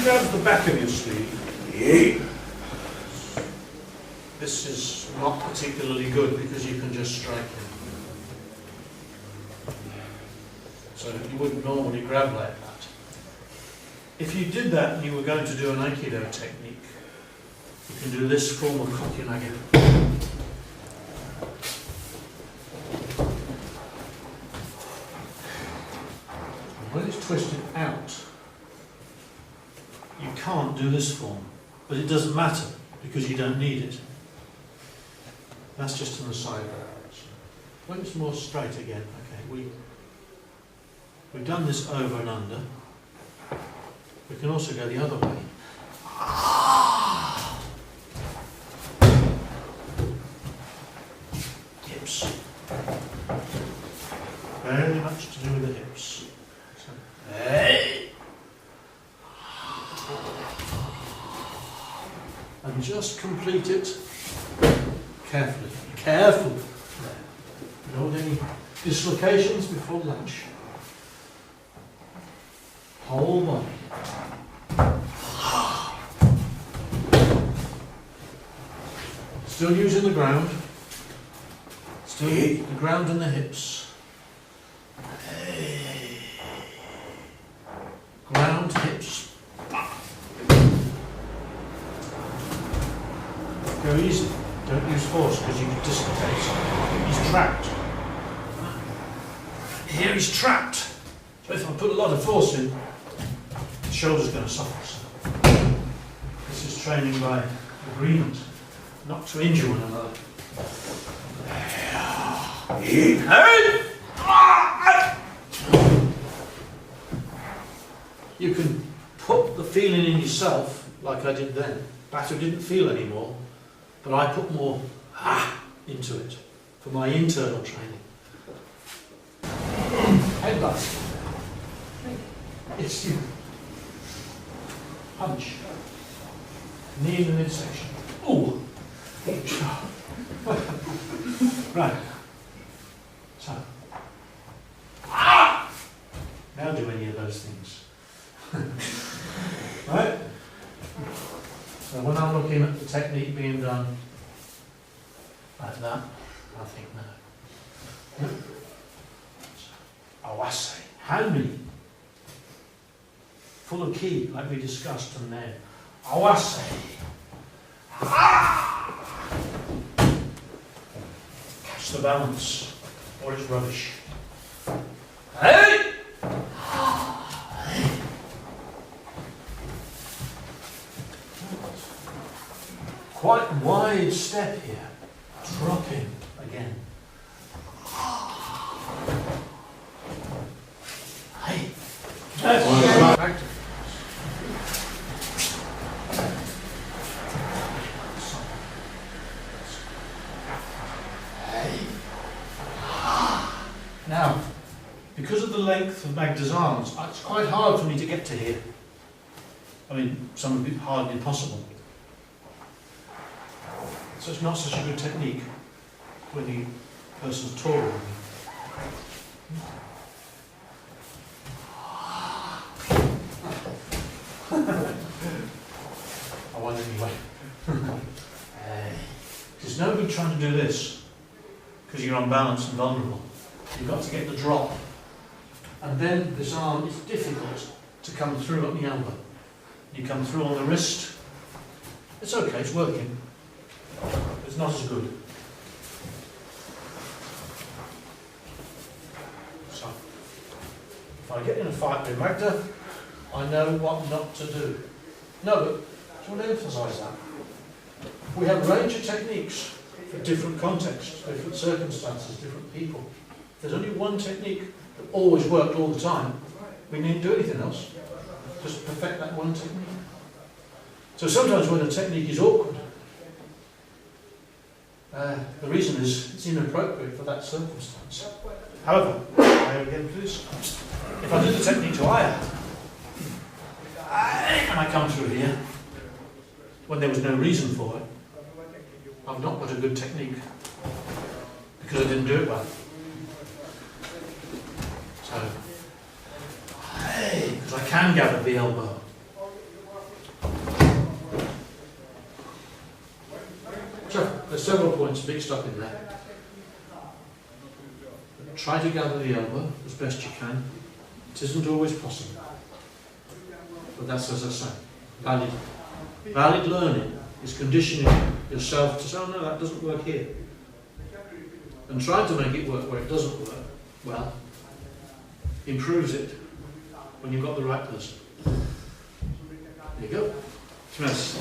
grabs the back of your sleeve, this is not particularly good because you can just strike him. So you wouldn't normally grab like that. If you did that and you were going to do an Aikido technique, you can do this form of kokyu nage. When it's twisted out, you can't do this form, but it doesn't matter because you don't need it. That's just an aside. When it's more straight again, okay, we've done this over and under. We can also go the other way. Hips. Very much to do with the hips. So, hey! And just complete it carefully. Careful. You don't want any dislocations before lunch. Whole body. Still using the ground. Still the ground and the hips. Ground, hips. Go easy. Don't use force because you can dislocate something. He's trapped. Here he's trapped. So if I put a lot of force in, the shoulder's going to suffer. So this is training by agreement, not to injure one another. You can put the feeling in yourself, like I did then. Batter didn't feel anymore, but I put more into it for my internal training. Headbutt. It's you. Punch. Knee in the midsection. Ooh. Right. So. Now do any of those things. Right? So when I'm looking at the technique being done like that, I think no. Awase. Hanmi. Full of ki, like we discussed, and then awase. Catch the balance, or it's rubbish. Hey! Quite wide step here. Dropping again. Hey. Back to now, because of the length of Magda's arms, it's quite hard for me to get to here. I mean, some of it hardly impossible. So it's not such a good technique when the person's taller than me. I won anyway. There's no good trying to do this because you're unbalanced and vulnerable. You've got to get the drop. And then this arm is difficult to come through at the elbow. You come through on the wrist. It's okay, it's working. It's not as good. So, if I get in a fight with Magda, I know what not to do. No, but I want to emphasise that. We have a range of techniques for different contexts, different circumstances, different people. If there's only one technique that always worked all the time, we needn't do anything else. Just perfect that one technique. So sometimes when a technique is awkward, the reason is it's inappropriate for that circumstance. However, I again do this. If I do the technique to Aya, and I come through here, when there was no reason for it, I've not got a good technique because I didn't do it well. So, because I can gather the elbow. several points mixed up in there. Try to gather the elbow as best you can. It isn't always possible. But that's, as I say, valid. Valid learning is conditioning yourself to say, oh no, that doesn't work here. And trying to make it work where it doesn't work, well, improves it when you've got the right person. There you go. Tremendous.